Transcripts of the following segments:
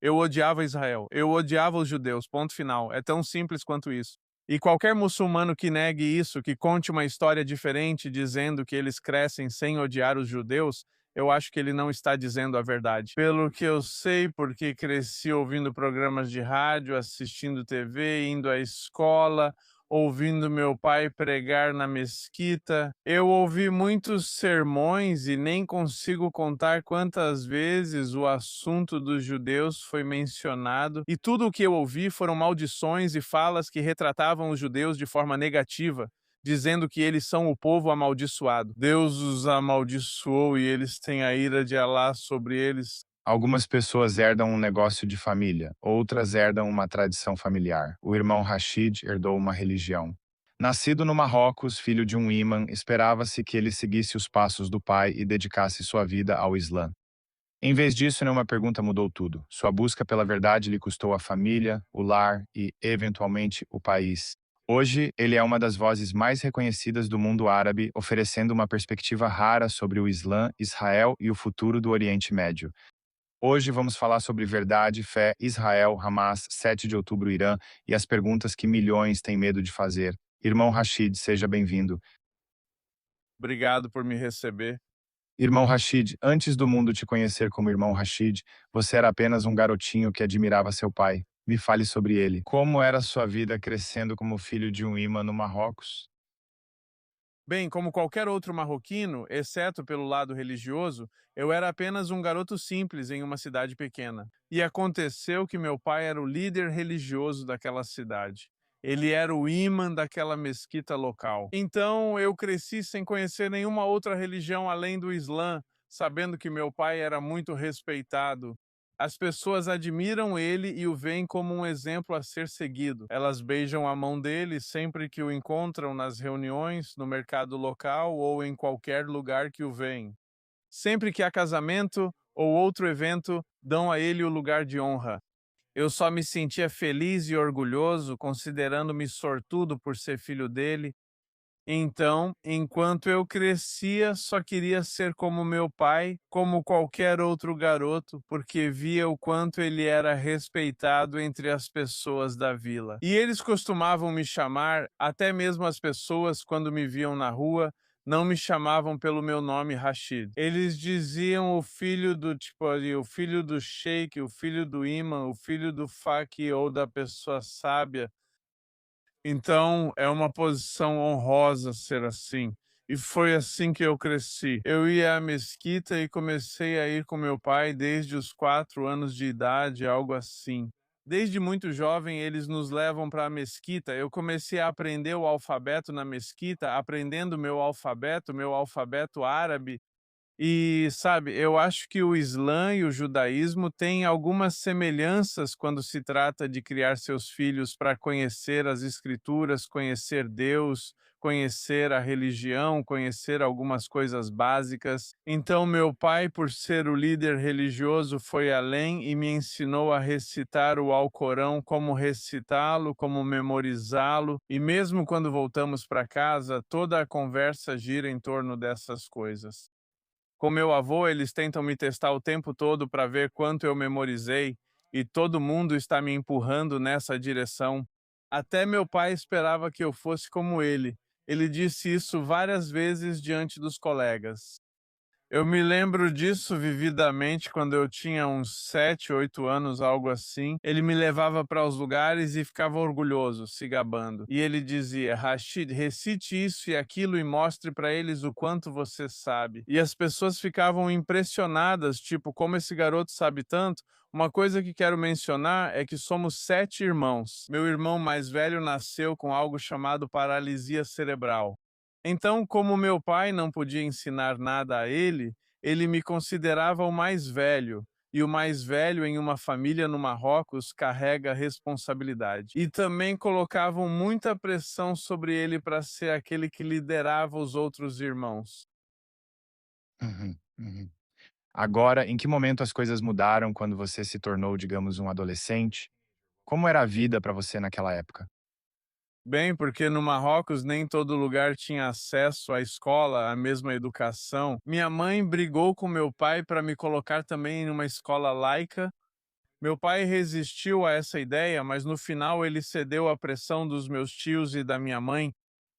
Eu odiava Israel, eu odiava os judeus, ponto final. É tão simples quanto isso. E qualquer muçulmano que negue isso, que conte uma história diferente dizendo que eles crescem sem odiar os judeus, eu acho que ele não está dizendo a verdade. Pelo que eu sei, porque cresci ouvindo programas de rádio, assistindo TV, indo à escola, ouvindo meu pai pregar na mesquita. Eu ouvi muitos sermões e nem consigo contar quantas vezes o assunto dos judeus foi mencionado, e tudo o que eu ouvi foram maldições e falas que retratavam os judeus de forma negativa, dizendo que eles são o povo amaldiçoado. Deus os amaldiçoou e eles têm a ira de Alá sobre eles. Algumas pessoas herdam um negócio de família, outras herdam uma tradição familiar. O irmão Rashid herdou uma religião. Nascido no Marrocos, filho de um imã, esperava-se que ele seguisse os passos do pai e dedicasse sua vida ao Islã. Em vez disso, nenhuma pergunta mudou tudo. Sua busca pela verdade lhe custou a família, o lar e, eventualmente, o país. Hoje, ele é uma das vozes mais reconhecidas do mundo árabe, oferecendo uma perspectiva rara sobre o Islã, Israel e o futuro do Oriente Médio. Hoje vamos falar sobre verdade, fé, Israel, Hamas, 7 de outubro, Irã e as perguntas que milhões têm medo de fazer. Irmão Rashid, seja bem-vindo. Obrigado por me receber. Irmão Rashid, antes do mundo te conhecer como Irmão Rashid, você era apenas um garotinho que admirava seu pai. Me fale sobre ele. Como era sua vida crescendo como filho de um imã no Marrocos? Bem, como qualquer outro marroquino, exceto pelo lado religioso, eu era apenas um garoto simples em uma cidade pequena. E aconteceu que meu pai era o líder religioso daquela cidade. Ele era o imã daquela mesquita local. Então eu cresci sem conhecer nenhuma outra religião além do Islã, sabendo que meu pai era muito respeitado. As pessoas admiram ele e o veem como um exemplo a ser seguido. Elas beijam a mão dele sempre que o encontram nas reuniões, no mercado local ou em qualquer lugar que o veem. Sempre que há casamento ou outro evento, dão a ele o lugar de honra. Eu só me sentia feliz e orgulhoso, considerando-me sortudo por ser filho dele. Então, enquanto eu crescia, só queria ser como meu pai, como qualquer outro garoto, porque via o quanto ele era respeitado entre as pessoas da vila. E eles costumavam me chamar, até mesmo as pessoas, quando me viam na rua, não me chamavam pelo meu nome Rashid. Eles diziam o filho do tipo ali, o filho do sheik, o filho do imã, o filho do faqih ou da pessoa sábia. Então, é uma posição honrosa ser assim. E foi assim que eu cresci. Eu ia à mesquita e comecei a ir com meu pai desde os 4 anos de idade, algo assim. Desde muito jovem, eles nos levam para a mesquita. Eu comecei a aprender o alfabeto na mesquita, aprendendo meu alfabeto árabe, e, sabe, eu acho que o Islã e o judaísmo têm algumas semelhanças quando se trata de criar seus filhos para conhecer as escrituras, conhecer Deus, conhecer a religião, conhecer algumas coisas básicas. Então, meu pai, por ser o líder religioso, foi além e me ensinou a recitar o Alcorão, como recitá-lo, como memorizá-lo, e mesmo quando voltamos para casa, toda a conversa gira em torno dessas coisas. Com meu avô, eles tentam me testar o tempo todo para ver quanto eu memorizei, e todo mundo está me empurrando nessa direção. Até meu pai esperava que eu fosse como ele. Ele disse isso várias vezes diante dos colegas. Eu me lembro disso vividamente quando eu tinha uns 7, 8 anos, algo assim. Ele me levava para os lugares e ficava orgulhoso, se gabando. E ele dizia: Rashid, recite isso e aquilo e mostre para eles o quanto você sabe. E as pessoas ficavam impressionadas, tipo, como esse garoto sabe tanto. Uma coisa que quero mencionar é que somos 7 irmãos. Meu irmão mais velho nasceu com algo chamado paralisia cerebral. Então, como meu pai não podia ensinar nada a ele, ele me considerava o mais velho, e o mais velho em uma família no Marrocos carrega responsabilidade. E também colocavam muita pressão sobre ele para ser aquele que liderava os outros irmãos. Uhum, uhum. Agora, em que momento as coisas mudaram quando você se tornou, digamos, um adolescente? Como era a vida para você naquela época? Bem, porque no Marrocos nem todo lugar tinha acesso à escola, à mesma educação. Minha mãe brigou com meu pai para me colocar também em uma escola laica. Meu pai resistiu a essa ideia, mas no final ele cedeu à pressão dos meus tios e da minha mãe,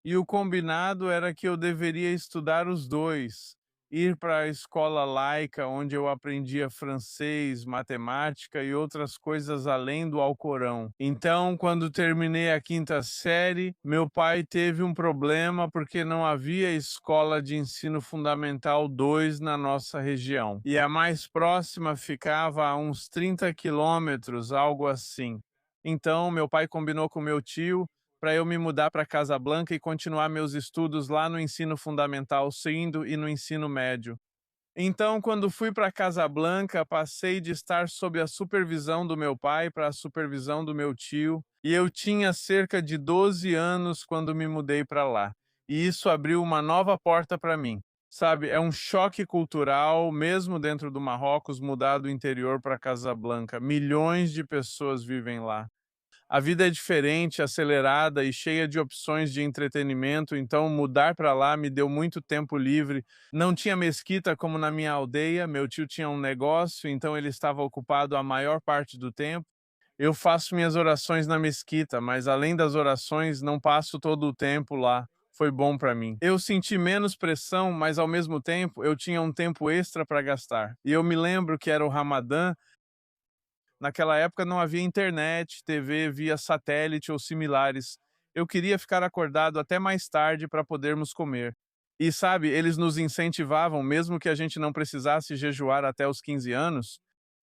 e o combinado era que eu deveria estudar os dois, ir para a escola laica, onde eu aprendia francês, matemática e outras coisas além do Alcorão. Então, quando terminei a quinta série, meu pai teve um problema porque não havia escola de ensino fundamental 2 na nossa região. E a mais próxima ficava a uns 30 quilômetros, algo assim. Então, meu pai combinou com meu tio para eu me mudar para Casablanca e continuar meus estudos lá no ensino fundamental sendo e no ensino médio. Então, quando fui para Casablanca, passei de estar sob a supervisão do meu pai para a supervisão do meu tio, e eu tinha cerca de 12 anos quando me mudei para lá. E isso abriu uma nova porta para mim. Sabe, é um choque cultural, mesmo dentro do Marrocos, mudar do interior para Casablanca. Milhões de pessoas vivem lá. A vida é diferente, acelerada e cheia de opções de entretenimento, então mudar para lá me deu muito tempo livre. Não tinha mesquita como na minha aldeia, meu tio tinha um negócio, então ele estava ocupado a maior parte do tempo. Eu faço minhas orações na mesquita, mas além das orações, não passo todo o tempo lá. Foi bom para mim. Eu senti menos pressão, mas ao mesmo tempo eu tinha um tempo extra para gastar. E eu me lembro que era o Ramadã. Naquela época não havia internet, TV via satélite ou similares. Eu queria ficar acordado até mais tarde para podermos comer. E sabe, eles nos incentivavam, mesmo que a gente não precisasse jejuar até os 15 anos,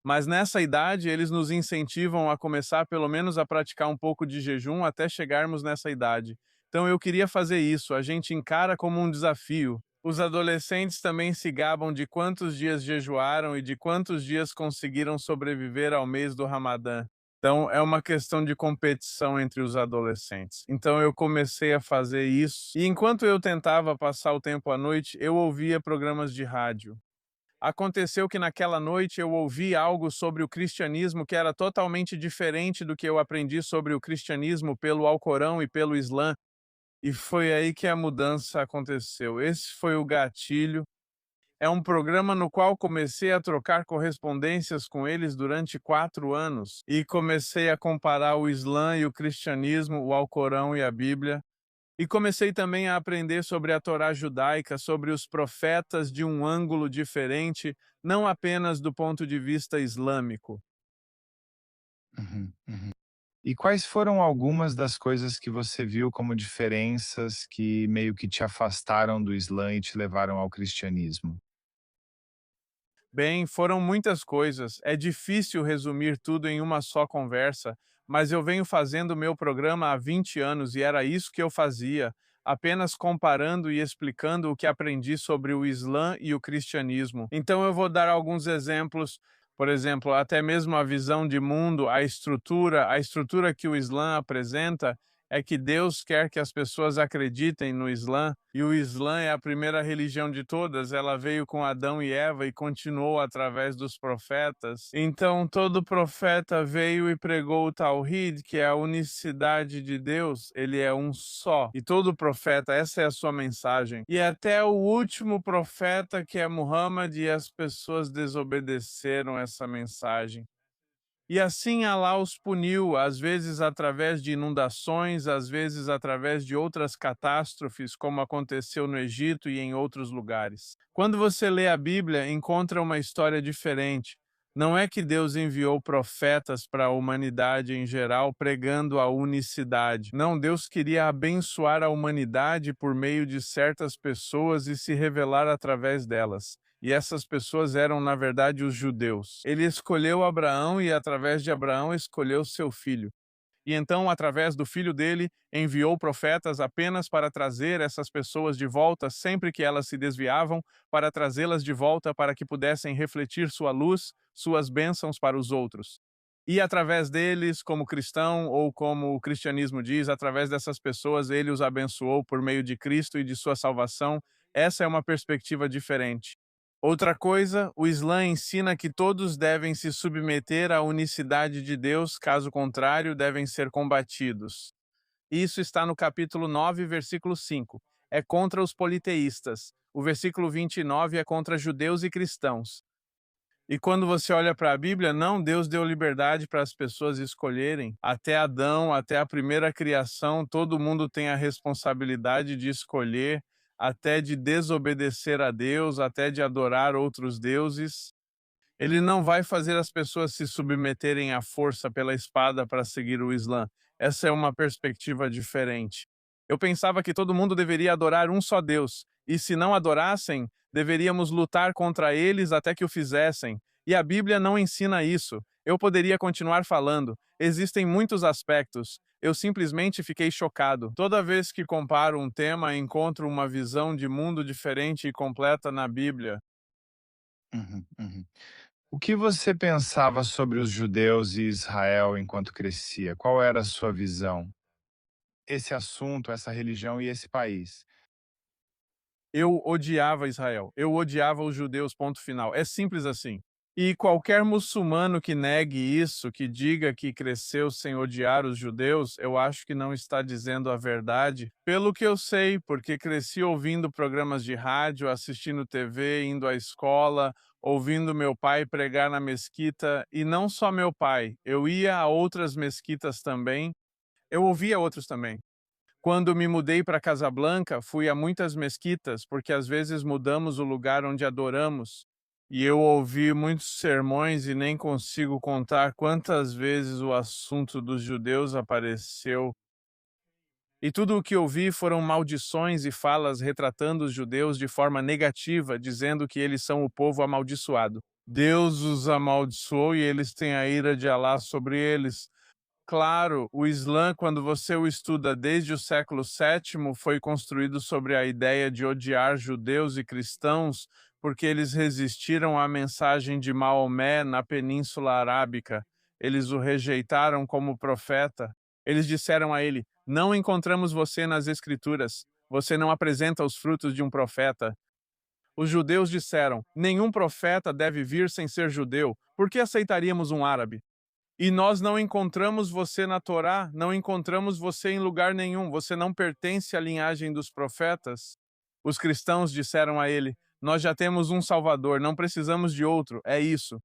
mas nessa idade eles nos incentivam a começar pelo menos a praticar um pouco de jejum até chegarmos nessa idade. Então eu queria fazer isso, a gente encara como um desafio. Os adolescentes também se gabam de quantos dias jejuaram e de quantos dias conseguiram sobreviver ao mês do Ramadã. Então é uma questão de competição entre os adolescentes. Então eu comecei a fazer isso e enquanto eu tentava passar o tempo à noite, eu ouvia programas de rádio. Aconteceu que naquela noite eu ouvi algo sobre o cristianismo que era totalmente diferente do que eu aprendi sobre o cristianismo pelo Alcorão e pelo Islã, e foi aí que a mudança aconteceu. Esse foi o gatilho. É um programa no qual comecei a trocar correspondências com eles durante 4 anos e comecei a comparar o Islã e o cristianismo, o Alcorão e a Bíblia. E comecei também a aprender sobre a Torá judaica, sobre os profetas de um ângulo diferente, não apenas do ponto de vista islâmico. Uhum, uhum. E quais foram algumas das coisas que você viu como diferenças que meio que te afastaram do Islã e te levaram ao cristianismo? Bem, foram muitas coisas. É difícil resumir tudo em uma só conversa, mas eu venho fazendo o meu programa há 20 anos e era isso que eu fazia, apenas comparando e explicando o que aprendi sobre o Islã e o cristianismo. Então eu vou dar alguns exemplos, por exemplo, até mesmo a visão de mundo, a estrutura que o Islã apresenta é que Deus quer que as pessoas acreditem no Islã, e o Islã é a primeira religião de todas, ela veio com Adão e Eva e continuou através dos profetas. Então, todo profeta veio e pregou o Tawhid, que é a unicidade de Deus, ele é um só. E todo profeta, essa é a sua mensagem. E até o último profeta, que é Muhammad, e as pessoas desobedeceram essa mensagem. E assim Alá os puniu, às vezes através de inundações, às vezes através de outras catástrofes, como aconteceu no Egito e em outros lugares. Quando você lê a Bíblia, encontra uma história diferente. Não é que Deus enviou profetas para a humanidade em geral pregando a unicidade. Não, Deus queria abençoar a humanidade por meio de certas pessoas e se revelar através delas. E essas pessoas eram, na verdade, os judeus. Ele escolheu Abraão e, através de Abraão, escolheu seu filho. E então, através do filho dele, enviou profetas apenas para trazer essas pessoas de volta sempre que elas se desviavam, para trazê-las de volta para que pudessem refletir sua luz, suas bênçãos para os outros. E através deles, como cristão, ou como o cristianismo diz, através dessas pessoas, ele os abençoou por meio de Cristo e de sua salvação. Essa é uma perspectiva diferente. Outra coisa, o Islã ensina que todos devem se submeter à unicidade de Deus, caso contrário, devem ser combatidos. Isso está no capítulo 9, versículo 5. É contra os politeístas. O versículo 29 é contra judeus e cristãos. E quando você olha para a Bíblia, não, Deus deu liberdade para as pessoas escolherem. Até Adão, até a primeira criação, todo mundo tem a responsabilidade de escolher, até de desobedecer a Deus, até de adorar outros deuses. Ele não vai fazer as pessoas se submeterem à força pela espada para seguir o Islã. Essa é uma perspectiva diferente. Eu pensava que todo mundo deveria adorar um só Deus, e se não adorassem, deveríamos lutar contra eles até que o fizessem. E a Bíblia não ensina isso. Eu poderia continuar falando. Existem muitos aspectos. Eu simplesmente fiquei chocado. Toda vez que comparo um tema, encontro uma visão de mundo diferente e completa na Bíblia. Uhum, uhum. O que você pensava sobre os judeus e Israel enquanto crescia? Qual era a sua visão? Esse assunto, essa religião e esse país. Eu odiava Israel, eu odiava os judeus, ponto final. É simples assim. E qualquer muçulmano que negue isso, que diga que cresceu sem odiar os judeus, eu acho que não está dizendo a verdade. Pelo que eu sei, porque cresci ouvindo programas de rádio, assistindo TV, indo à escola, ouvindo meu pai pregar na mesquita, e não só meu pai, eu ia a outras mesquitas também, eu ouvia outros também. Quando me mudei para Casablanca, fui a muitas mesquitas, porque às vezes mudamos o lugar onde adoramos. E eu ouvi muitos sermões e nem consigo contar quantas vezes o assunto dos judeus apareceu. E tudo o que ouvi foram maldições e falas retratando os judeus de forma negativa, dizendo que eles são o povo amaldiçoado. Deus os amaldiçoou e eles têm a ira de Alá sobre eles. Claro, o Islã, quando você o estuda desde o século sétimo, foi construído sobre a ideia de odiar judeus e cristãos porque eles resistiram à mensagem de Maomé na Península Arábica. Eles o rejeitaram como profeta. Eles disseram a ele: Não encontramos você nas Escrituras. Você não apresenta os frutos de um profeta. Os judeus disseram: Nenhum profeta deve vir sem ser judeu. Por que aceitaríamos um árabe? E nós não encontramos você na Torá, não encontramos você em lugar nenhum, você não pertence à linhagem dos profetas. Os cristãos disseram a ele: Nós já temos um Salvador, não precisamos de outro, é isso.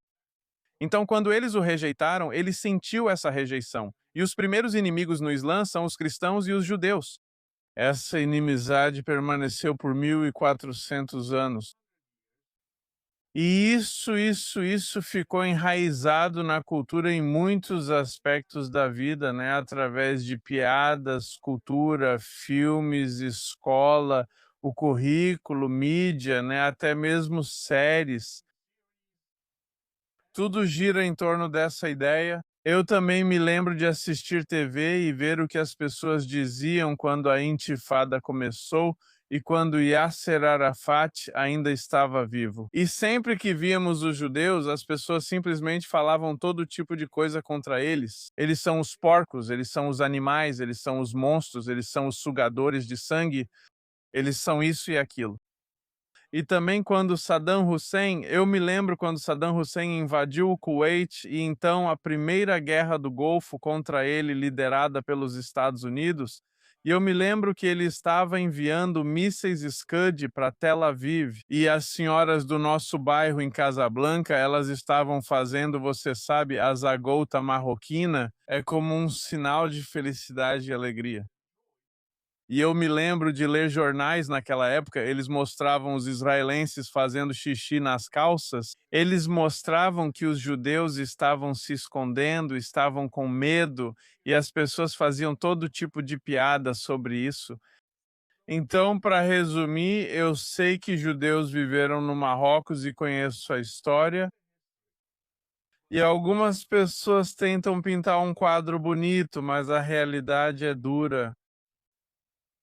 Então, quando eles o rejeitaram, ele sentiu essa rejeição. E os primeiros inimigos no Islã são os cristãos e os judeus. Essa inimizade permaneceu por 1400 anos. E isso ficou enraizado na cultura em muitos aspectos da vida, né, através de piadas, cultura, filmes, escola, o currículo, mídia, né, até mesmo séries. Tudo gira em torno dessa ideia. Eu também me lembro de assistir TV e ver o que as pessoas diziam quando a Intifada começou e quando Yasser Arafat ainda estava vivo. E sempre que víamos os judeus, as pessoas simplesmente falavam todo tipo de coisa contra eles. Eles são os porcos, eles são os animais, eles são os monstros, eles são os sugadores de sangue, eles são isso e aquilo. E também quando Saddam Hussein, eu me lembro quando Saddam Hussein invadiu o Kuwait e então a primeira guerra do Golfo contra ele, liderada pelos Estados Unidos, e eu me lembro que ele estava enviando mísseis Scud para Tel Aviv e as senhoras do nosso bairro em Casablanca, elas estavam fazendo, você sabe, a zagouta marroquina, é como um sinal de felicidade e alegria. E eu me lembro de ler jornais naquela época, eles mostravam os israelenses fazendo xixi nas calças, eles mostravam que os judeus estavam se escondendo, estavam com medo, e as pessoas faziam todo tipo de piada sobre isso. Então, para resumir, eu sei que judeus viveram no Marrocos e conheço a história, e algumas pessoas tentam pintar um quadro bonito, mas a realidade é dura.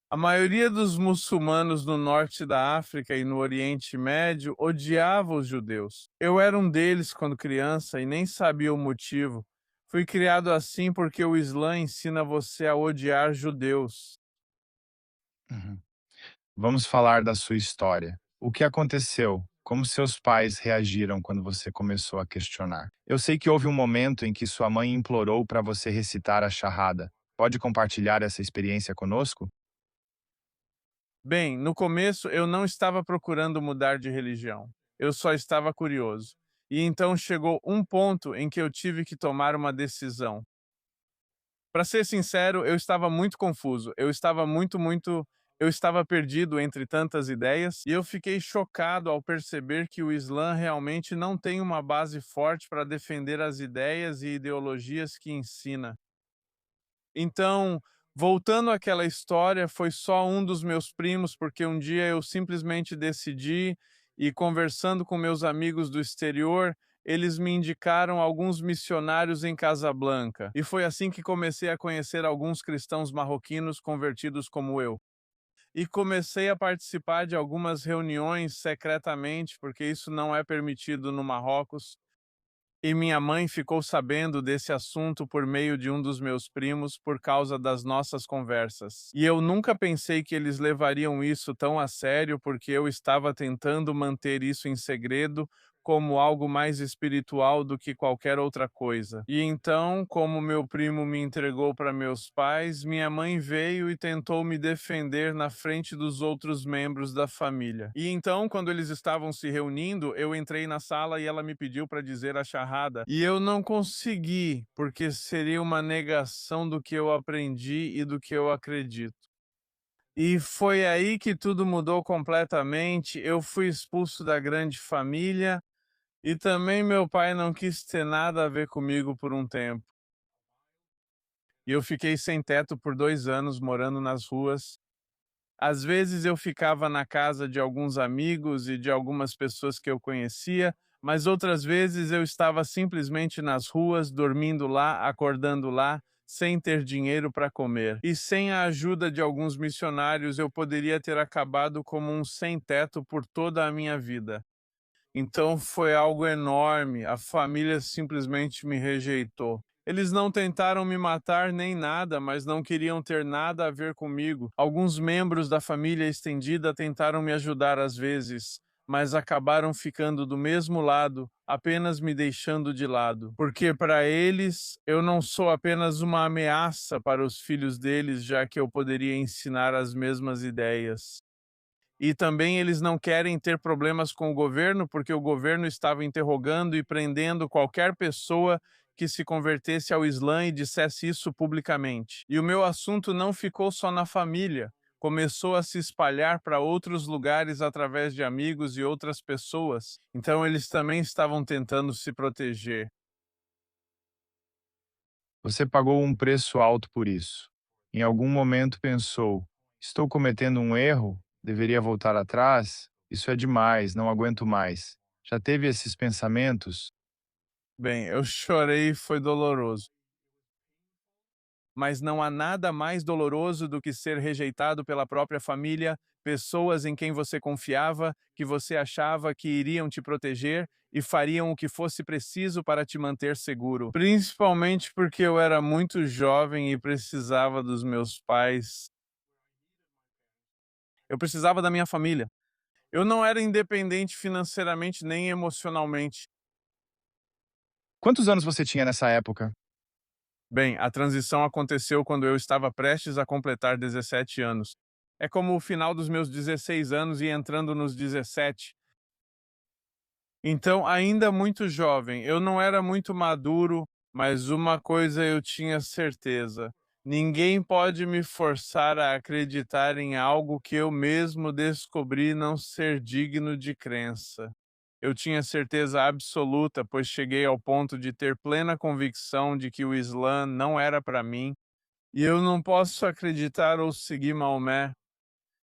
A maioria dos muçulmanos no norte da África e no Oriente Médio odiava os judeus. Eu era um deles quando criança e nem sabia o motivo. Fui criado assim porque o Islã ensina você a odiar judeus. Uhum. Vamos falar da sua história. O que aconteceu? Como seus pais reagiram quando você começou a questionar? Eu sei que houve um momento em que sua mãe implorou para você recitar a Shahada. Pode compartilhar essa experiência conosco? Bem, no começo eu não estava procurando mudar de religião. Eu só estava curioso. E então chegou um ponto em que eu tive que tomar uma decisão. Para ser sincero, eu estava muito confuso. Eu estava perdido entre tantas ideias e eu fiquei chocado ao perceber que o Islã realmente não tem uma base forte para defender as ideias e ideologias que ensina. Então, voltando àquela história, foi só um dos meus primos, porque um dia eu simplesmente decidi e conversando com meus amigos do exterior, eles me indicaram alguns missionários em Casablanca. E foi assim que comecei a conhecer alguns cristãos marroquinos convertidos como eu. E comecei a participar de algumas reuniões secretamente, porque isso não é permitido no Marrocos, e minha mãe ficou sabendo desse assunto por meio de um dos meus primos por causa das nossas conversas. E eu nunca pensei que eles levariam isso tão a sério, porque eu estava tentando manter isso em segredo como algo mais espiritual do que qualquer outra coisa. E então, como meu primo me entregou para meus pais, minha mãe veio e tentou me defender na frente dos outros membros da família. E então, quando eles estavam se reunindo, eu entrei na sala e ela me pediu para dizer a charrada. E eu não consegui, porque seria uma negação do que eu aprendi e do que eu acredito. E foi aí que tudo mudou completamente. Eu fui expulso da grande família e também meu pai não quis ter nada a ver comigo por um tempo. E eu fiquei sem teto por 2 anos, morando nas ruas. Às vezes eu ficava na casa de alguns amigos e de algumas pessoas que eu conhecia, mas outras vezes eu estava simplesmente nas ruas, dormindo lá, acordando lá, sem ter dinheiro para comer. E sem a ajuda de alguns missionários, eu poderia ter acabado como um sem-teto por toda a minha vida. Então foi algo enorme, a família simplesmente me rejeitou. Eles não tentaram me matar nem nada, mas não queriam ter nada a ver comigo. Alguns membros da família estendida tentaram me ajudar às vezes, mas acabaram ficando do mesmo lado, apenas me deixando de lado. Porque para eles, eu não sou apenas uma ameaça para os filhos deles, já que eu poderia ensinar as mesmas ideias. E também eles não querem ter problemas com o governo, porque o governo estava interrogando e prendendo qualquer pessoa que se convertesse ao Islã e dissesse isso publicamente. E o meu assunto não ficou só na família, começou a se espalhar para outros lugares através de amigos e outras pessoas. Então eles também estavam tentando se proteger. Você pagou um preço alto por isso. Em algum momento pensou: estou cometendo um erro? Deveria voltar atrás? Isso é demais, não aguento mais. Já teve esses pensamentos? Bem, eu chorei e foi doloroso. Mas não há nada mais doloroso do que ser rejeitado pela própria família, pessoas em quem você confiava, que você achava que iriam te proteger e fariam o que fosse preciso para te manter seguro. Principalmente porque eu era muito jovem e precisava dos meus pais. Eu precisava da minha família. Eu não era independente financeiramente nem emocionalmente. Quantos anos você tinha nessa época? Bem, a transição aconteceu quando eu estava prestes a completar 17 anos. É como o final dos meus 16 anos e entrando nos 17. Então, ainda muito jovem, eu não era muito maduro, mas uma coisa eu tinha certeza: ninguém pode me forçar a acreditar em algo que eu mesmo descobri não ser digno de crença. Eu tinha certeza absoluta, pois cheguei ao ponto de ter plena convicção de que o Islã não era para mim, e eu não posso acreditar ou seguir Maomé.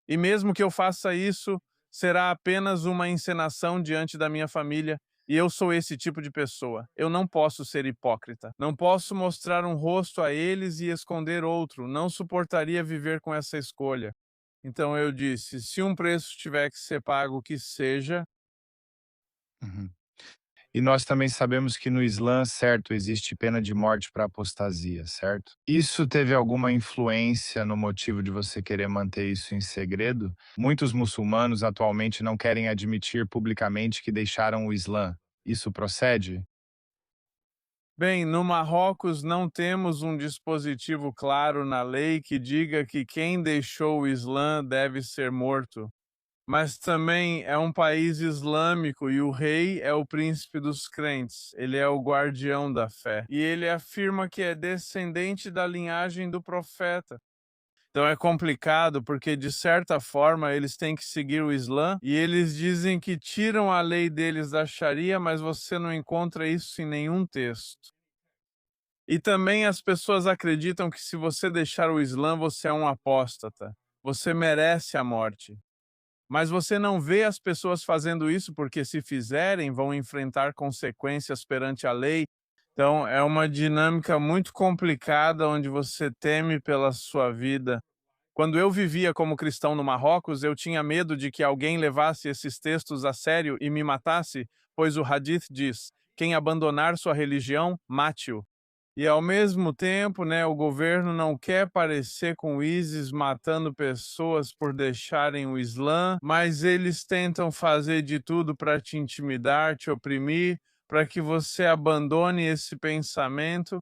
E mesmo que eu faça isso, será apenas uma encenação diante da minha família, e eu sou esse tipo de pessoa. Eu não posso ser hipócrita. Não posso mostrar um rosto a eles e esconder outro. Não suportaria viver com essa escolha. Então eu disse: se um preço tiver que ser pago, que seja. Uhum. E nós também sabemos que no Islã, certo, existe pena de morte para apostasia, certo? Isso teve alguma influência no motivo de você querer manter isso em segredo? Muitos muçulmanos atualmente não querem admitir publicamente que deixaram o Islã. Isso procede? Bem, no Marrocos não temos um dispositivo claro na lei que diga que quem deixou o Islã deve ser morto. mas também é um país islâmico e o rei é o príncipe dos crentes, ele é o guardião da fé. E ele afirma que é descendente da linhagem do profeta. Então é complicado porque, de certa forma, eles têm que seguir o Islã e eles dizem que tiram a lei deles da Sharia, mas você não encontra isso em nenhum texto. E também as pessoas acreditam que se você deixar o Islã, você é um apóstata. Você merece a morte. Mas você não vê as pessoas fazendo isso porque, se fizerem, vão enfrentar consequências perante a lei. Então, é uma dinâmica muito complicada onde você teme pela sua vida. Quando eu vivia como cristão no Marrocos, eu tinha medo de que alguém levasse esses textos a sério e me matasse, pois o Hadith diz: quem abandonar sua religião, mate-o. E ao mesmo tempo, né, o governo não quer parecer com o ISIS matando pessoas por deixarem o Islã, mas eles tentam fazer de tudo para te intimidar, te oprimir, para que você abandone esse pensamento.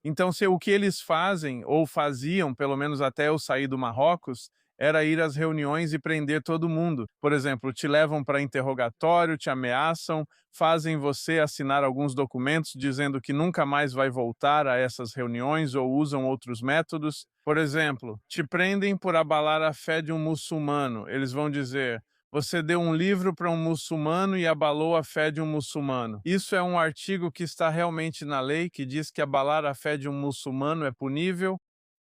Então, se o que eles fazem, ou faziam, pelo menos até eu sair do Marrocos, era ir às reuniões e prender todo mundo. Por exemplo, te levam para interrogatório, te ameaçam, fazem você assinar alguns documentos dizendo que nunca mais vai voltar a essas reuniões ou usam outros métodos. Por exemplo, te prendem por abalar a fé de um muçulmano. Eles vão dizer: você deu um livro para um muçulmano e abalou a fé de um muçulmano. Isso é um artigo que está realmente na lei, que diz que abalar a fé de um muçulmano é punível.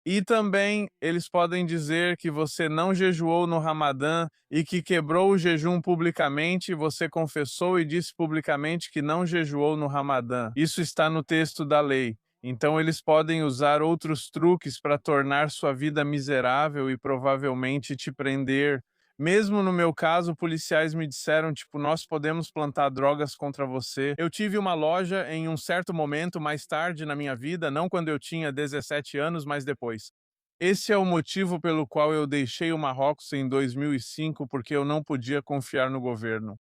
E também eles podem dizer que você não jejuou no Ramadã e que quebrou o jejum publicamente, você confessou e disse publicamente que não jejuou no Ramadã. Isso está no texto da lei. Então eles podem usar outros truques para tornar sua vida miserável e provavelmente te prender. Mesmo no meu caso, policiais me disseram, tipo, nós podemos plantar drogas contra você. Eu tive uma loja em um certo momento mais tarde na minha vida, não quando eu tinha 17 anos, mas depois. Esse é o motivo pelo qual eu deixei o Marrocos em 2005, porque eu não podia confiar no governo.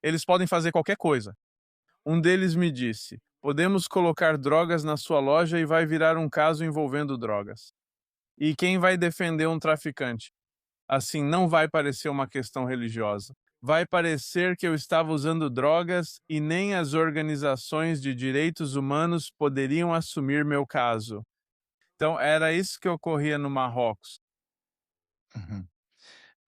Eles podem fazer qualquer coisa. Um deles me disse: podemos colocar drogas na sua loja e vai virar um caso envolvendo drogas. E quem vai defender um traficante? Assim, não vai parecer uma questão religiosa. Vai parecer que eu estava usando drogas e nem as organizações de direitos humanos poderiam assumir meu caso. Então, era isso que ocorria no Marrocos. Uhum.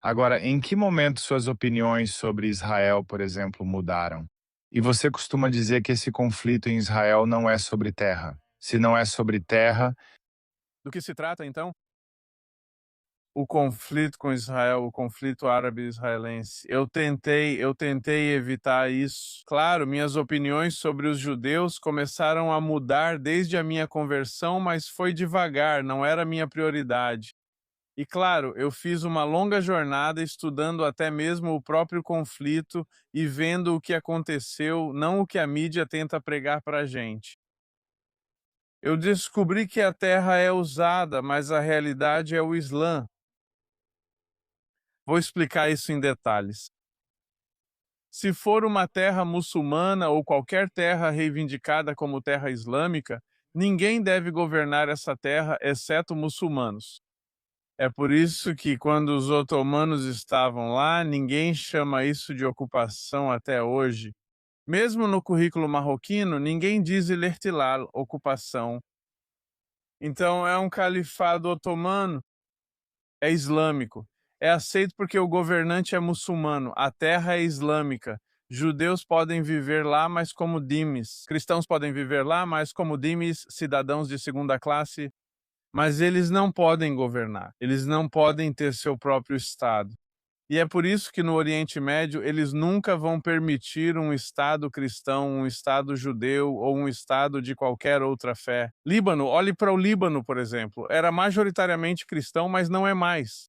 Agora, em que momento suas opiniões sobre Israel, por exemplo, mudaram? E você costuma dizer que esse conflito em Israel não é sobre terra. Se não é sobre terra, Do que se trata, então? O conflito com Israel, o conflito árabe-israelense. Eu tentei evitar isso. Claro, minhas opiniões sobre os judeus começaram a mudar desde a minha conversão, mas foi devagar, não era minha prioridade. E claro, eu fiz uma longa jornada estudando até mesmo o próprio conflito e vendo o que aconteceu, não o que a mídia tenta pregar para a gente. Eu descobri que a terra é usada, mas a realidade é o Islã. Vou explicar isso em detalhes. Se for uma terra muçulmana ou qualquer terra reivindicada como terra islâmica, ninguém deve governar essa terra exceto muçulmanos. É por isso que, quando os otomanos estavam lá, ninguém chama isso de ocupação até hoje. Mesmo no currículo marroquino, ninguém diz ilertilal, ocupação. Então, é um califado otomano, é islâmico. É aceito porque o governante é muçulmano, a terra é islâmica. Judeus podem viver lá, mas como dhimis. Cristãos podem viver lá, mas como dhimis, cidadãos de segunda classe. Mas eles não podem governar, eles não podem ter seu próprio Estado. E é por isso que no Oriente Médio eles nunca vão permitir um Estado cristão, um Estado judeu ou um Estado de qualquer outra fé. Líbano, olhe para o Líbano, por exemplo. Era majoritariamente cristão, mas não é mais.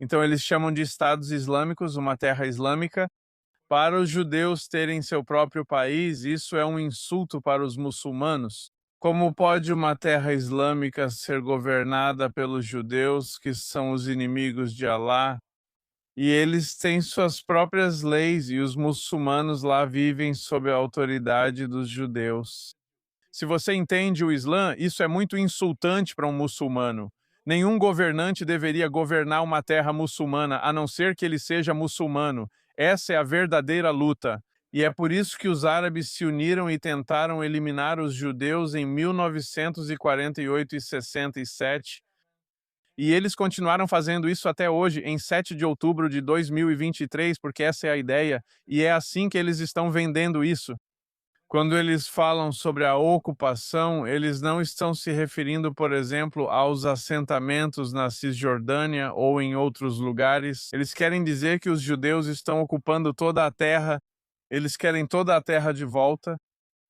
Então eles chamam de Estados Islâmicos, uma terra islâmica. Para os judeus terem seu próprio país, isso é um insulto para os muçulmanos. Como pode uma terra islâmica ser governada pelos judeus, que são os inimigos de Alá? E eles têm suas próprias leis, e os muçulmanos lá vivem sob a autoridade dos judeus. Se você entende o Islã, isso é muito insultante para um muçulmano. Nenhum governante deveria governar uma terra muçulmana, a não ser que ele seja muçulmano. Essa é a verdadeira luta. E é por isso que os árabes se uniram e tentaram eliminar os judeus em 1948 e 67, e eles continuaram fazendo isso até hoje, em 7 de outubro de 2023, porque essa é a ideia, e é assim que eles estão vendendo isso. Quando eles falam sobre a ocupação, eles não estão se referindo, por exemplo, aos assentamentos na Cisjordânia ou em outros lugares. Eles querem dizer que os judeus estão ocupando toda a terra, eles querem toda a terra de volta.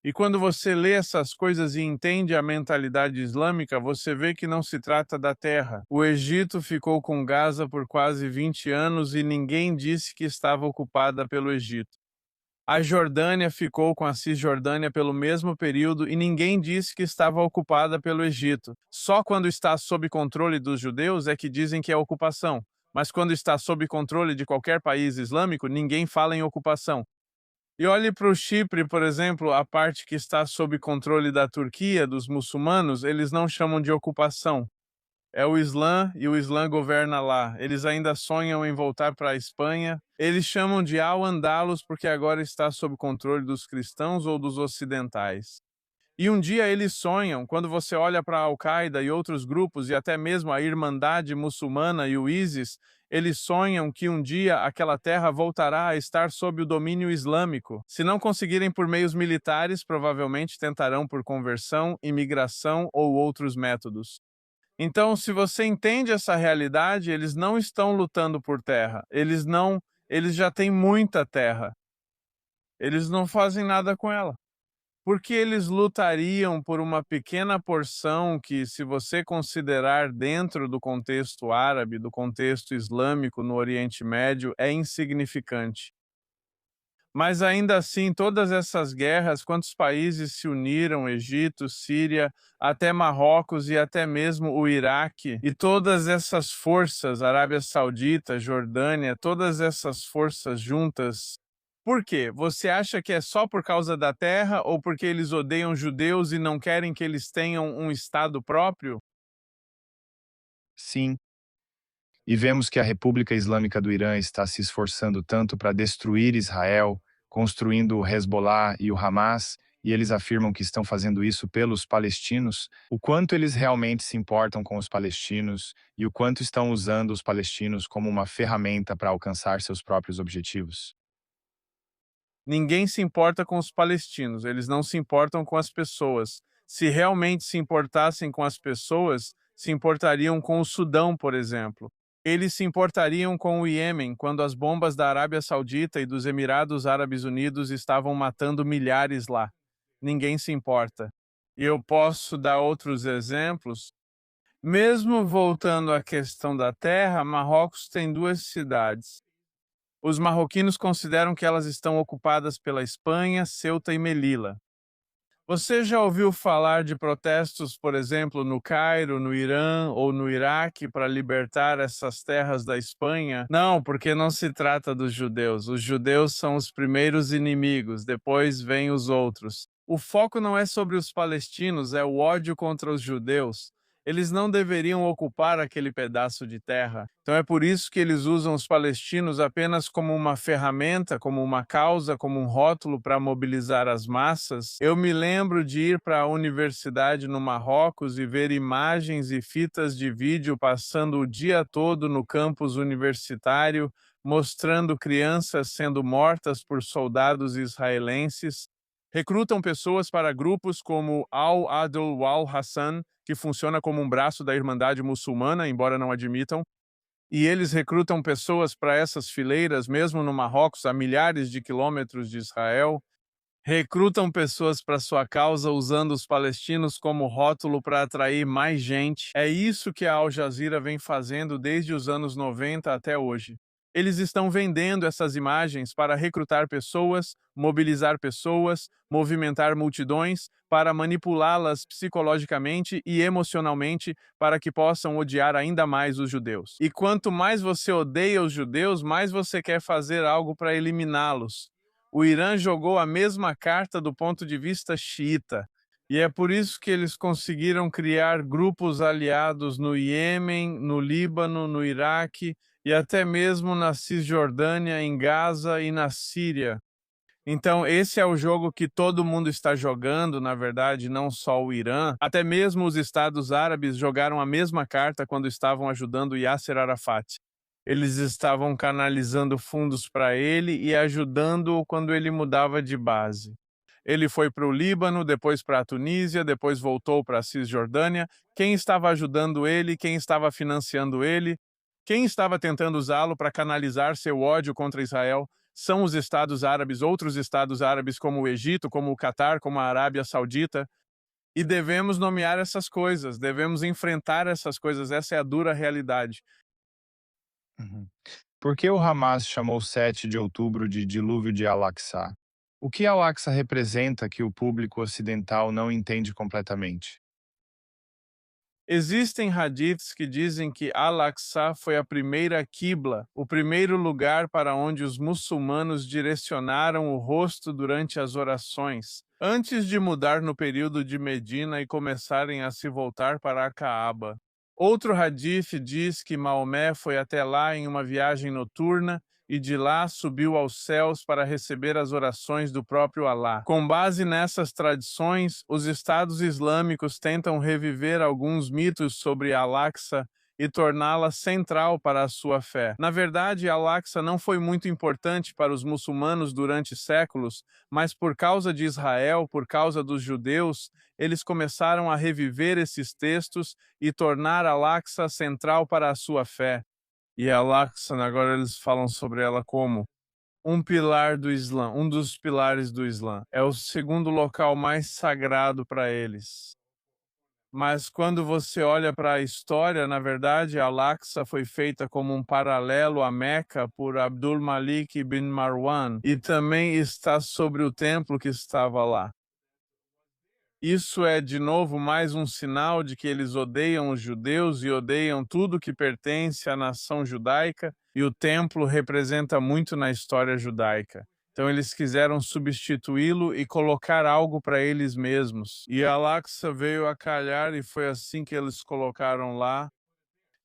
E quando você lê essas coisas e entende a mentalidade islâmica, você vê que não se trata da terra. O Egito ficou com Gaza por quase 20 anos e ninguém disse que estava ocupada pelo Egito. A Jordânia ficou com a Cisjordânia pelo mesmo período e ninguém disse que estava ocupada pelo Egito. Só quando está sob controle dos judeus é que dizem que é ocupação. Mas quando está sob controle de qualquer país islâmico, ninguém fala em ocupação. E olhe para o Chipre, por exemplo, a parte que está sob controle da Turquia, dos muçulmanos, eles não chamam de ocupação. É o Islã e o Islã governa lá. Eles ainda sonham em voltar para a Espanha. Eles chamam de Al-Andalus porque agora está sob controle dos cristãos ou dos ocidentais. E um dia eles sonham, quando você olha para a Al-Qaeda e outros grupos, e até mesmo a Irmandade Muçulmana e o ISIS, eles sonham que um dia aquela terra voltará a estar sob o domínio islâmico. Se não conseguirem por meios militares, provavelmente tentarão por conversão, imigração ou outros métodos. Então, se você entende essa realidade, eles não estão lutando por terra. Eles já têm muita terra. Eles não fazem nada com ela. Porque eles lutariam por uma pequena porção que, se você considerar dentro do contexto árabe, do contexto islâmico no Oriente Médio, é insignificante. Mas ainda assim, todas essas guerras, quantos países se uniram, Egito, Síria, até Marrocos e até mesmo o Iraque, e todas essas forças, Arábia Saudita, Jordânia, todas essas forças juntas. Por quê? Você acha que é só por causa da terra ou porque eles odeiam judeus e não querem que eles tenham um estado próprio? Sim, e vemos que a República Islâmica do Irã está se esforçando tanto para destruir Israel, construindo o Hezbollah e o Hamas, e eles afirmam que estão fazendo isso pelos palestinos, o quanto eles realmente se importam com os palestinos e o quanto estão usando os palestinos como uma ferramenta para alcançar seus próprios objetivos. Ninguém se importa com os palestinos, eles não se importam com as pessoas. Se realmente se importassem com as pessoas, se importariam com o Sudão, por exemplo. Eles se importariam com o Iêmen, quando as bombas da Arábia Saudita e dos Emirados Árabes Unidos estavam matando milhares lá. Ninguém se importa. E eu posso dar outros exemplos. Mesmo voltando à questão da terra, Marrocos tem duas cidades. Os marroquinos consideram que elas estão ocupadas pela Espanha, Ceuta e Melilla. Você já ouviu falar de protestos, por exemplo, no Cairo, no Irã ou no Iraque para libertar essas terras da Espanha? Não, porque não se trata dos judeus. Os judeus são os primeiros inimigos, depois vêm os outros. O foco não é sobre os palestinos, é o ódio contra os judeus. Eles não deveriam ocupar aquele pedaço de terra. Então é por isso que eles usam os palestinos apenas como uma ferramenta, como uma causa, como um rótulo para mobilizar as massas. Eu me lembro de ir para a universidade no Marrocos e ver imagens e fitas de vídeo passando o dia todo no campus universitário, mostrando crianças sendo mortas por soldados israelenses. Recrutam pessoas para grupos como Al-Adl wal-Hassan, que funciona como um braço da Irmandade Muçulmana, embora não admitam, e eles recrutam pessoas para essas fileiras, mesmo no Marrocos, a milhares de quilômetros de Israel. Recrutam pessoas para sua causa usando os palestinos como rótulo para atrair mais gente. É isso que a Al Jazeera vem fazendo desde os anos 90 até hoje. Eles estão vendendo essas imagens para recrutar pessoas, mobilizar pessoas, movimentar multidões, para manipulá-las psicologicamente e emocionalmente para que possam odiar ainda mais os judeus. E quanto mais você odeia os judeus, mais você quer fazer algo para eliminá-los. O Irã jogou a mesma carta do ponto de vista xiita. E é por isso que eles conseguiram criar grupos aliados no Iêmen, no Líbano, no Iraque e até mesmo na Cisjordânia, em Gaza e na Síria. Então, esse é o jogo que todo mundo está jogando, na verdade, não só o Irã. Até mesmo os Estados Árabes jogaram a mesma carta quando estavam ajudando Yasser Arafat. Eles estavam canalizando fundos para ele e ajudando-o quando ele mudava de base. Ele foi para o Líbano, depois para a Tunísia, depois voltou para a Cisjordânia. Quem estava ajudando ele, quem estava financiando ele, quem estava tentando usá-lo para canalizar seu ódio contra Israel são os Estados Árabes, outros Estados Árabes como o Egito, como o Catar, como a Arábia Saudita. E devemos nomear essas coisas, devemos enfrentar essas coisas, essa é a dura realidade. Uhum. Por que o Hamas chamou 7 de outubro de Dilúvio de Al-Aqsa? O que Al-Aqsa representa que o público ocidental não entende completamente? Existem hadiths que dizem que Al-Aqsa foi a primeira qibla, o primeiro lugar para onde os muçulmanos direcionaram o rosto durante as orações, antes de mudar no período de Medina e começarem a se voltar para a Caaba. Outro hadith diz que Maomé foi até lá em uma viagem noturna e de lá subiu aos céus para receber as orações do próprio Alá. Com base nessas tradições, os Estados Islâmicos tentam reviver alguns mitos sobre Al-Aqsa e torná-la central para a sua fé. Na verdade, Al-Aqsa não foi muito importante para os muçulmanos durante séculos, mas por causa de Israel, por causa dos judeus, eles começaram a reviver esses textos e tornar Al-Aqsa central para a sua fé. E Al-Aqsa, agora eles falam sobre ela como um pilar do Islã, um dos pilares do Islã. É o segundo local mais sagrado para eles. Mas quando você olha para a história, na verdade, Al-Aqsa foi feita como um paralelo a Meca por Abdul Malik ibn Marwan e também está sobre o templo que estava lá. Isso é, de novo, mais um sinal de que eles odeiam os judeus e odeiam tudo que pertence à nação judaica, e o templo representa muito na história judaica. Então eles quiseram substituí-lo e colocar algo para eles mesmos. E Al-Aqsa veio a calhar e foi assim que eles colocaram lá.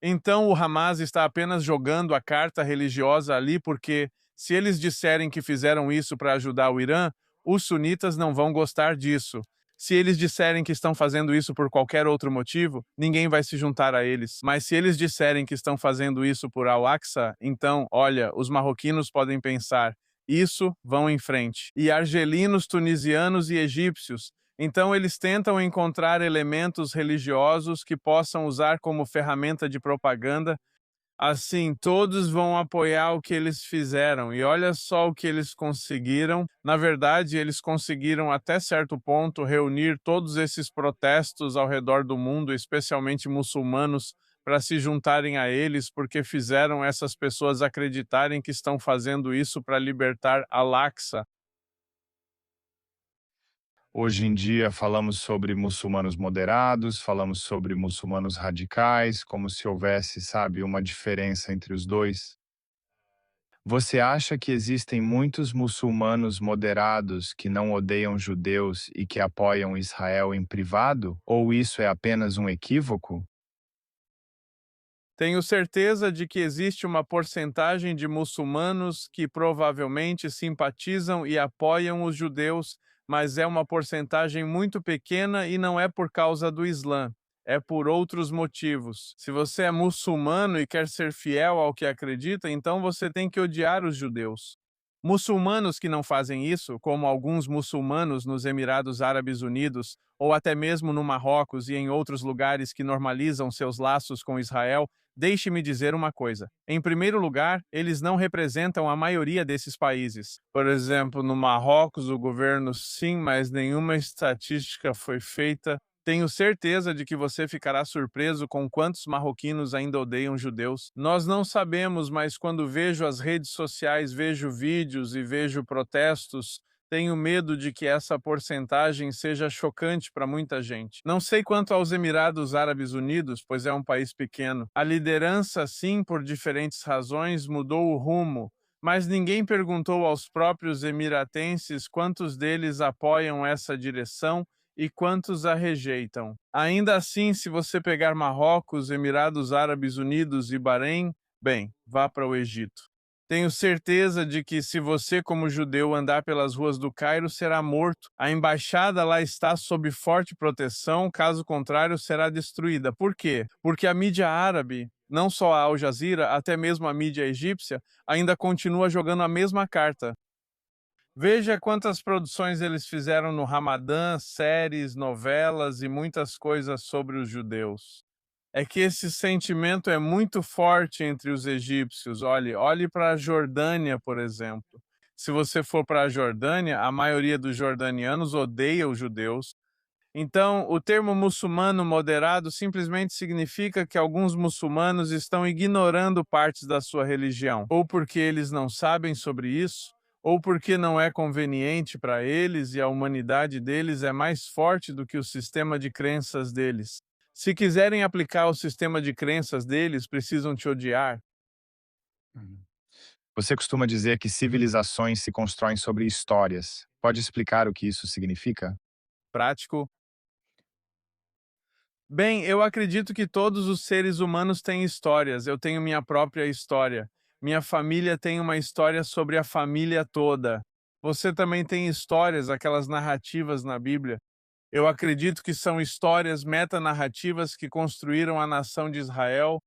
Então o Hamas está apenas jogando a carta religiosa ali porque, se eles disserem que fizeram isso para ajudar o Irã, os sunitas não vão gostar disso. Se eles disserem que estão fazendo isso por qualquer outro motivo, ninguém vai se juntar a eles. Mas se eles disserem que estão fazendo isso por Al-Aqsa, então, olha, os marroquinos podem pensar, isso, vão em frente. E argelinos, tunisianos e egípcios, então, eles tentam encontrar elementos religiosos que possam usar como ferramenta de propaganda. Assim, todos vão apoiar o que eles fizeram. E olha só o que eles conseguiram. Na verdade, eles conseguiram até certo ponto reunir todos esses protestos ao redor do mundo, especialmente muçulmanos, para se juntarem a eles, porque fizeram essas pessoas acreditarem que estão fazendo isso para libertar Al-Aqsa. Hoje em dia falamos sobre muçulmanos moderados, falamos sobre muçulmanos radicais, como se houvesse, sabe, uma diferença entre os dois. Você acha que existem muitos muçulmanos moderados que não odeiam judeus e que apoiam Israel em privado? Ou isso é apenas um equívoco? Tenho certeza de que existe uma porcentagem de muçulmanos que provavelmente simpatizam e apoiam os judeus, mas é uma porcentagem muito pequena e não é por causa do Islã, é por outros motivos. Se você é muçulmano e quer ser fiel ao que acredita, então você tem que odiar os judeus. Muçulmanos que não fazem isso, como alguns muçulmanos nos Emirados Árabes Unidos, ou até mesmo no Marrocos e em outros lugares que normalizam seus laços com Israel, deixe-me dizer uma coisa. Em primeiro lugar, eles não representam a maioria desses países. Por exemplo, no Marrocos, o governo sim, mas nenhuma estatística foi feita. Tenho certeza de que você ficará surpreso com quantos marroquinos ainda odeiam judeus. Nós não sabemos, mas quando vejo as redes sociais, vejo vídeos e vejo protestos, tenho medo de que essa porcentagem seja chocante para muita gente. Não sei quanto aos Emirados Árabes Unidos, pois é um país pequeno. A liderança, sim, por diferentes razões, mudou o rumo, mas ninguém perguntou aos próprios emiratenses quantos deles apoiam essa direção e quantos a rejeitam. Ainda assim, se você pegar Marrocos, Emirados Árabes Unidos e Bahrein, bem, vá para o Egito. Tenho certeza de que, se você, como judeu, andar pelas ruas do Cairo, será morto. A embaixada lá está sob forte proteção, caso contrário, será destruída. Por quê? Porque a mídia árabe, não só a Al Jazeera, até mesmo a mídia egípcia, ainda continua jogando a mesma carta. Veja quantas produções eles fizeram no Ramadã, séries, novelas e muitas coisas sobre os judeus. É que esse sentimento é muito forte entre os egípcios. Olhe para a Jordânia, por exemplo. Se você for para a Jordânia, a maioria dos jordanianos odeia os judeus. Então, o termo muçulmano moderado simplesmente significa que alguns muçulmanos estão ignorando partes da sua religião, ou porque eles não sabem sobre isso, ou porque não é conveniente para eles e a humanidade deles é mais forte do que o sistema de crenças deles. Se quiserem aplicar o sistema de crenças deles, precisam te odiar. Uhum. Você costuma dizer que civilizações se constroem sobre histórias. Pode explicar o que isso significa? Prático. Bem, eu acredito que todos os seres humanos têm histórias. Eu tenho minha própria história. Minha família tem uma história sobre a família toda. Você também tem histórias, aquelas narrativas na Bíblia. Eu acredito que são histórias metanarrativas que construíram a nação de Israel.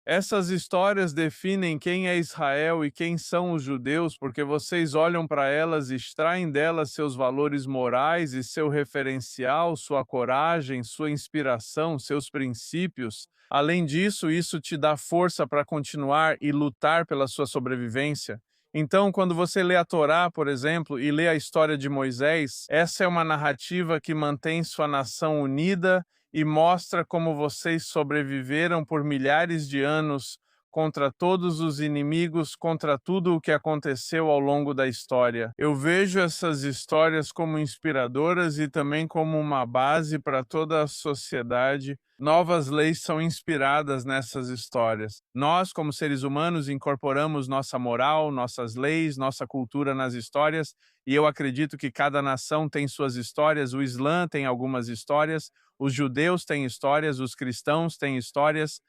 Essas histórias definem quem é Israel e quem são os judeus, porque vocês olham para elas e extraem delas seus valores morais e seu referencial, sua coragem, sua inspiração, seus princípios. Além disso, isso te dá força para continuar e lutar pela sua sobrevivência. Então, quando você lê a Torá, por exemplo, e lê a história de Moisés, essa é uma narrativa que mantém sua nação unida e mostra como vocês sobreviveram por milhares de anos contra todos os inimigos, contra tudo o que aconteceu ao longo da história. Eu vejo essas histórias como inspiradoras e também como uma base para toda a sociedade. Novas leis são inspiradas nessas histórias. Nós, como seres humanos, incorporamos nossa moral, nossas leis, nossa cultura nas histórias, e eu acredito que cada nação tem suas histórias. O Islã tem algumas histórias, os judeus têm histórias, os cristãos têm histórias,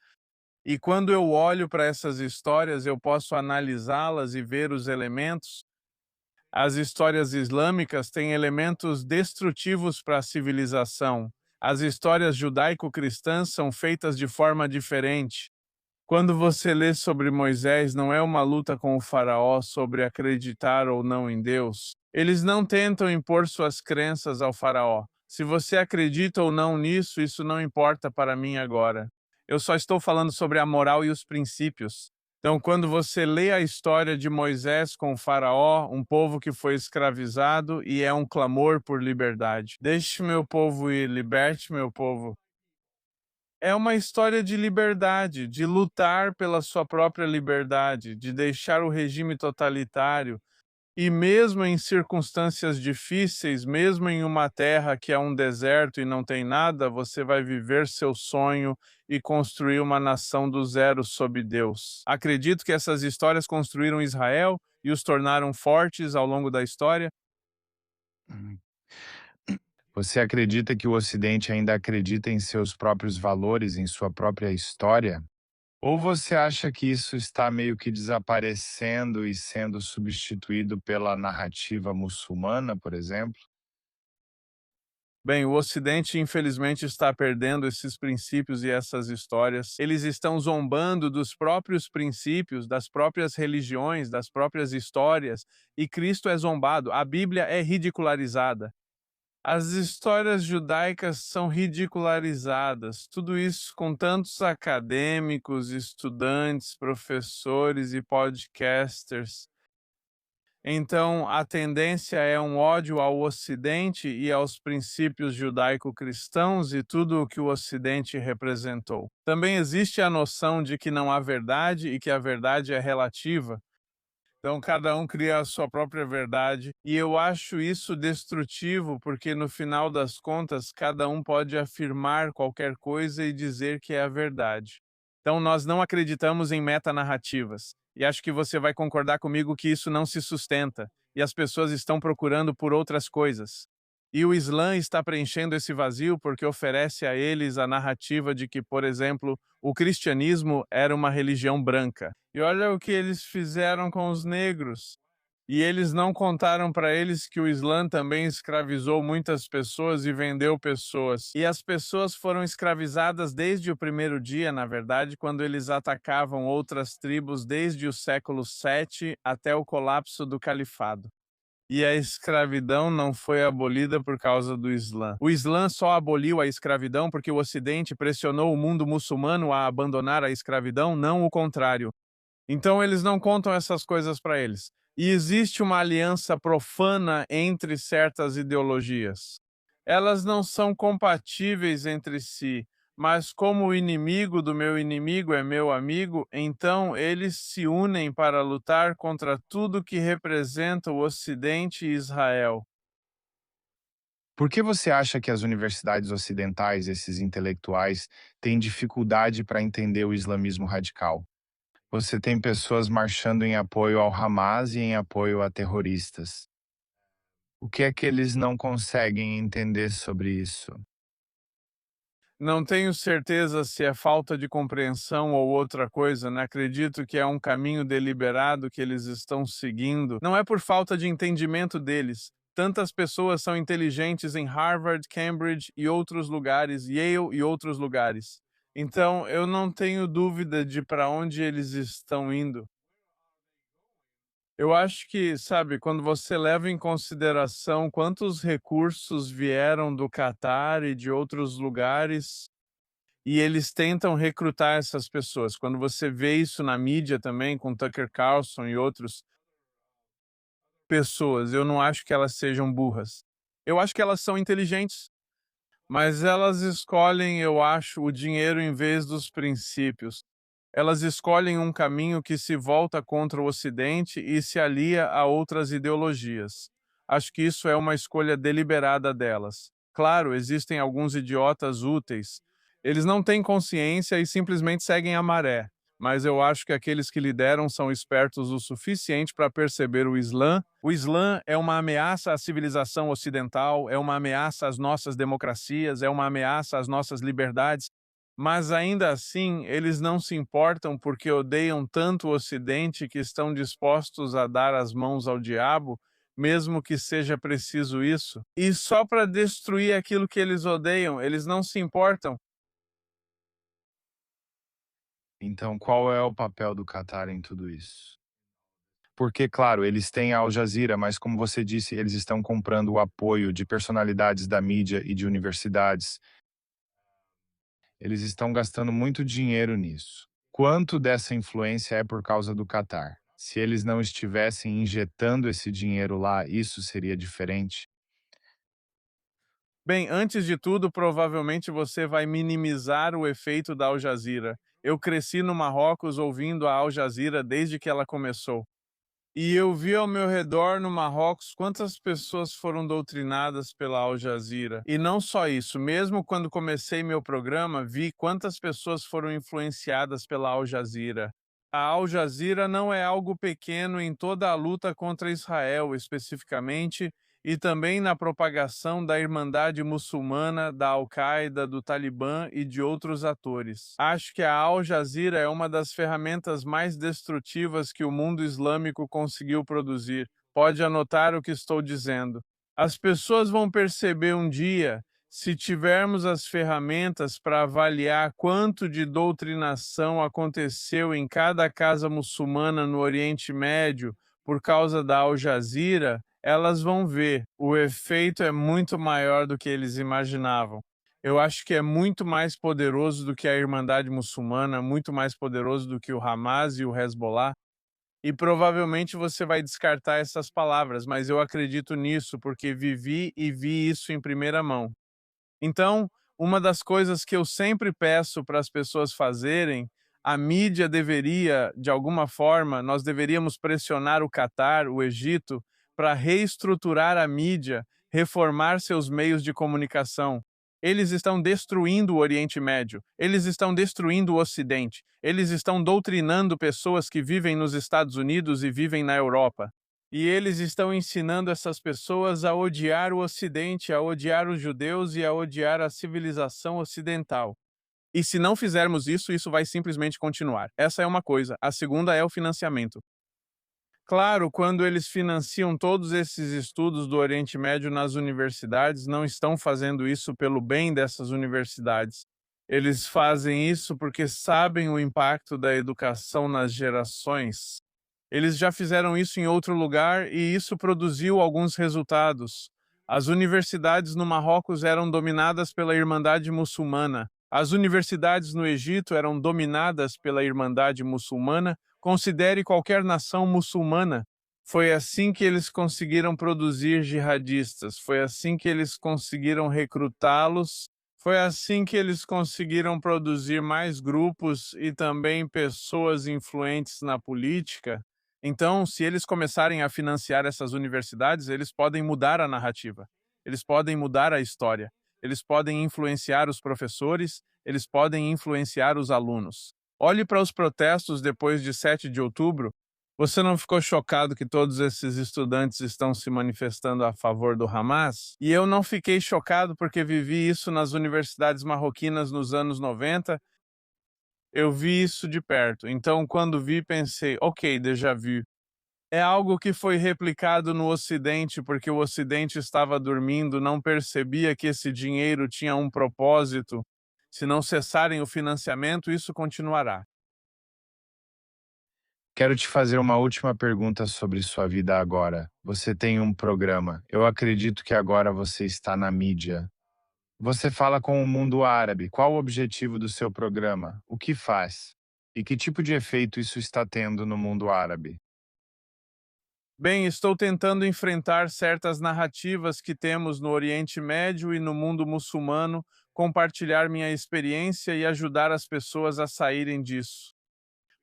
e quando eu olho para essas histórias, eu posso analisá-las e ver os elementos. As histórias islâmicas têm elementos destrutivos para a civilização. As histórias judaico-cristãs são feitas de forma diferente. Quando você lê sobre Moisés, não é uma luta com o faraó sobre acreditar ou não em Deus. Eles não tentam impor suas crenças ao faraó. Se você acredita ou não nisso, isso não importa para mim agora. Eu só estou falando sobre a moral e os princípios. Então, quando você lê a história de Moisés com o faraó, um povo que foi escravizado e é um clamor por liberdade. Deixe meu povo ir, liberte meu povo. É uma história de liberdade, de lutar pela sua própria liberdade, de deixar o regime totalitário. E mesmo em circunstâncias difíceis, mesmo em uma terra que é um deserto e não tem nada, você vai viver seu sonho e construir uma nação do zero sob Deus. Acredito que essas histórias construíram Israel e os tornaram fortes ao longo da história. Uhum. Você acredita que o Ocidente ainda acredita em seus próprios valores, em sua própria história? Ou você acha que isso está meio que desaparecendo e sendo substituído pela narrativa muçulmana, por exemplo? Bem, o Ocidente, infelizmente, está perdendo esses princípios e essas histórias. Eles estão zombando dos próprios princípios, das próprias religiões, das próprias histórias, e Cristo é zombado. A Bíblia é ridicularizada. As histórias judaicas são ridicularizadas. Tudo isso com tantos acadêmicos, estudantes, professores e podcasters. Então, a tendência é um ódio ao Ocidente e aos princípios judaico-cristãos e tudo o que o Ocidente representou. Também existe a noção de que não há verdade e que a verdade é relativa. Então, cada um cria a sua própria verdade, e eu acho isso destrutivo, porque no final das contas, cada um pode afirmar qualquer coisa e dizer que é a verdade. Então, nós não acreditamos em metanarrativas, e acho que você vai concordar comigo que isso não se sustenta, e as pessoas estão procurando por outras coisas. E o Islã está preenchendo esse vazio porque oferece a eles a narrativa de que, por exemplo, o cristianismo era uma religião branca. E olha o que eles fizeram com os negros. E eles não contaram para eles que o Islã também escravizou muitas pessoas e vendeu pessoas. E as pessoas foram escravizadas desde o primeiro dia, na verdade, quando eles atacavam outras tribos desde o século 7 até o colapso do califado. E a escravidão não foi abolida por causa do Islã. O Islã só aboliu a escravidão porque o Ocidente pressionou o mundo muçulmano a abandonar a escravidão, não o contrário. Então eles não contam essas coisas para eles. E existe uma aliança profana entre certas ideologias. Elas não são compatíveis entre si, mas como o inimigo do meu inimigo é meu amigo, então eles se unem para lutar contra tudo que representa o Ocidente e Israel. Por que você acha que as universidades ocidentais, esses intelectuais, têm dificuldade para entender o islamismo radical? Você tem pessoas marchando em apoio ao Hamas e em apoio a terroristas. O que é que eles não conseguem entender sobre isso? Não tenho certeza se é falta de compreensão ou outra coisa, né? Acredito que é um caminho deliberado que eles estão seguindo. Não é por falta de entendimento deles. Tantas pessoas são inteligentes em Harvard, Cambridge e outros lugares, Yale e outros lugares. Então, eu não tenho dúvida de para onde eles estão indo. Eu acho que, sabe, quando você leva em consideração quantos recursos vieram do Catar e de outros lugares, e eles tentam recrutar essas pessoas. Quando você vê isso na mídia também, com Tucker Carlson e outras pessoas, eu não acho que elas sejam burras. Eu acho que elas são inteligentes, mas elas escolhem, eu acho, o dinheiro em vez dos princípios. Elas escolhem um caminho que se volta contra o Ocidente e se alia a outras ideologias. Acho que isso é uma escolha deliberada delas. Claro, existem alguns idiotas úteis. Eles não têm consciência e simplesmente seguem a maré. Mas eu acho que aqueles que lideram são espertos o suficiente para perceber o Islã. O Islã é uma ameaça à civilização ocidental, é uma ameaça às nossas democracias, é uma ameaça às nossas liberdades. Mas ainda assim, eles não se importam porque odeiam tanto o Ocidente que estão dispostos a dar as mãos ao diabo, mesmo que seja preciso isso. E só para destruir aquilo que eles odeiam, eles não se importam. Então, qual é o papel do Catar em tudo isso? Porque, claro, eles têm a Al Jazeera, mas como você disse, eles estão comprando o apoio de personalidades da mídia e de universidades. Eles estão gastando muito dinheiro nisso. Quanto dessa influência é por causa do Catar? Se eles não estivessem injetando esse dinheiro lá, isso seria diferente? Bem, antes de tudo, provavelmente você vai minimizar o efeito da Al Jazeera. Eu cresci no Marrocos ouvindo a Al Jazeera desde que ela começou. E eu vi ao meu redor no Marrocos quantas pessoas foram doutrinadas pela Al Jazeera. E não só isso, mesmo quando comecei meu programa, vi quantas pessoas foram influenciadas pela Al Jazeera. A Al Jazeera não é algo pequeno em toda a luta contra Israel, especificamente, e também na propagação da Irmandade Muçulmana, da Al-Qaeda, do Talibã e de outros atores. Acho que a Al Jazeera é uma das ferramentas mais destrutivas que o mundo islâmico conseguiu produzir. Pode anotar o que estou dizendo. As pessoas vão perceber um dia, se tivermos as ferramentas para avaliar quanto de doutrinação aconteceu em cada casa muçulmana no Oriente Médio por causa da Al Jazeera, elas vão ver. O efeito é muito maior do que eles imaginavam. Eu acho que é muito mais poderoso do que a Irmandade Muçulmana, muito mais poderoso do que o Hamas e o Hezbollah. E provavelmente você vai descartar essas palavras, mas eu acredito nisso porque vivi e vi isso em primeira mão. Então, uma das coisas que eu sempre peço para as pessoas fazerem, a mídia deveria, de alguma forma, nós deveríamos pressionar o Catar, o Egito, para reestruturar a mídia, reformar seus meios de comunicação. Eles estão destruindo o Oriente Médio, eles estão destruindo o Ocidente, eles estão doutrinando pessoas que vivem nos Estados Unidos e vivem na Europa. E eles estão ensinando essas pessoas a odiar o Ocidente, a odiar os judeus e a odiar a civilização ocidental. E se não fizermos isso, isso vai simplesmente continuar. Essa é uma coisa. A segunda é o financiamento. Claro, quando eles financiam todos esses estudos do Oriente Médio nas universidades, não estão fazendo isso pelo bem dessas universidades. Eles fazem isso porque sabem o impacto da educação nas gerações. Eles já fizeram isso em outro lugar e isso produziu alguns resultados. As universidades no Marrocos eram dominadas pela Irmandade Muçulmana. As universidades no Egito eram dominadas pela Irmandade Muçulmana. Considere qualquer nação muçulmana. Foi assim que eles conseguiram produzir jihadistas, foi assim que eles conseguiram recrutá-los, foi assim que eles conseguiram produzir mais grupos e também pessoas influentes na política. Então, se eles começarem a financiar essas universidades, eles podem mudar a narrativa, eles podem mudar a história, eles podem influenciar os professores, eles podem influenciar os alunos. Olhe para os protestos depois de 7 de outubro. Você não ficou chocado que todos esses estudantes estão se manifestando a favor do Hamas? E eu não fiquei chocado porque vivi isso nas universidades marroquinas nos anos 90. Eu vi isso de perto. Então, quando vi, pensei, ok, déjà vu. É algo que foi replicado no Ocidente porque o Ocidente estava dormindo, não percebia que esse dinheiro tinha um propósito. Se não cessarem o financiamento, isso continuará. Quero te fazer uma última pergunta sobre sua vida agora. Você tem um programa. Eu acredito que agora você está na mídia. Você fala com o mundo árabe. Qual o objetivo do seu programa? O que faz? E que tipo de efeito isso está tendo no mundo árabe? Bem, estou tentando enfrentar certas narrativas que temos no Oriente Médio e no mundo muçulmano, compartilhar minha experiência e ajudar as pessoas a saírem disso.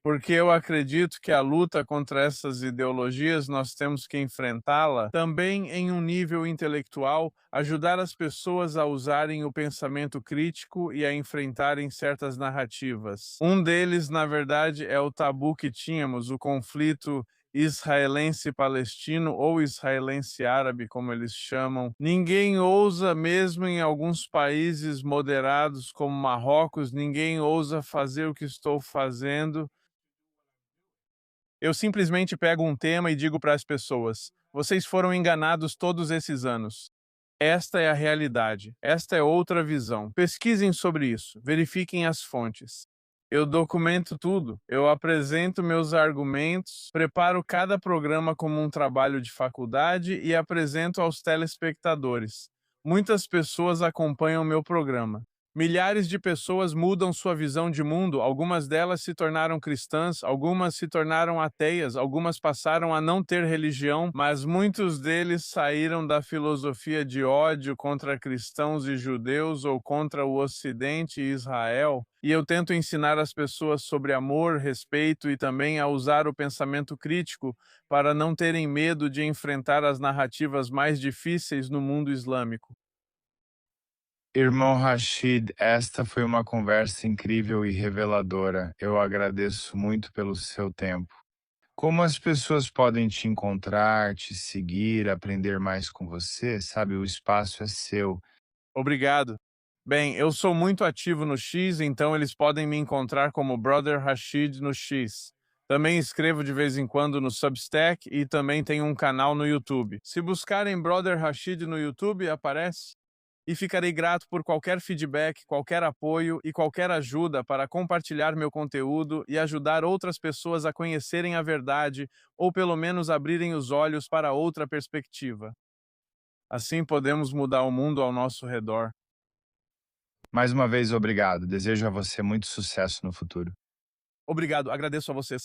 Porque eu acredito que a luta contra essas ideologias nós temos que enfrentá-la também em um nível intelectual, ajudar as pessoas a usarem o pensamento crítico e a enfrentarem certas narrativas. Um deles, na verdade, é o tabu que tínhamos, o conflito israelense-palestino ou israelense-árabe, como eles chamam. Ninguém ousa, mesmo em alguns países moderados como Marrocos, ninguém ousa fazer o que estou fazendo. Eu simplesmente pego um tema e digo para as pessoas: vocês foram enganados todos esses anos. Esta é a realidade, esta é outra visão. Pesquisem sobre isso, verifiquem as fontes. Eu documento tudo, eu apresento meus argumentos, preparo cada programa como um trabalho de faculdade e apresento aos telespectadores. Muitas pessoas acompanham meu programa. Milhares de pessoas mudam sua visão de mundo, algumas delas se tornaram cristãs, algumas se tornaram ateias, algumas passaram a não ter religião, mas muitos deles saíram da filosofia de ódio contra cristãos e judeus ou contra o Ocidente e Israel. E eu tento ensinar as pessoas sobre amor, respeito e também a usar o pensamento crítico para não terem medo de enfrentar as narrativas mais difíceis no mundo islâmico. Irmão Rashid, esta foi uma conversa incrível e reveladora. Eu agradeço muito pelo seu tempo. Como as pessoas podem te encontrar, te seguir, aprender mais com você? Sabe, o espaço é seu. Obrigado. Bem, eu sou muito ativo no X, então eles podem me encontrar como Brother Rashid no X. Também escrevo de vez em quando no Substack e também tenho um canal no YouTube. Se buscarem Brother Rashid no YouTube, aparece. E ficarei grato por qualquer feedback, qualquer apoio e qualquer ajuda para compartilhar meu conteúdo e ajudar outras pessoas a conhecerem a verdade ou pelo menos abrirem os olhos para outra perspectiva. Assim podemos mudar o mundo ao nosso redor. Mais uma vez, obrigado. Desejo a você muito sucesso no futuro. Obrigado, agradeço a você.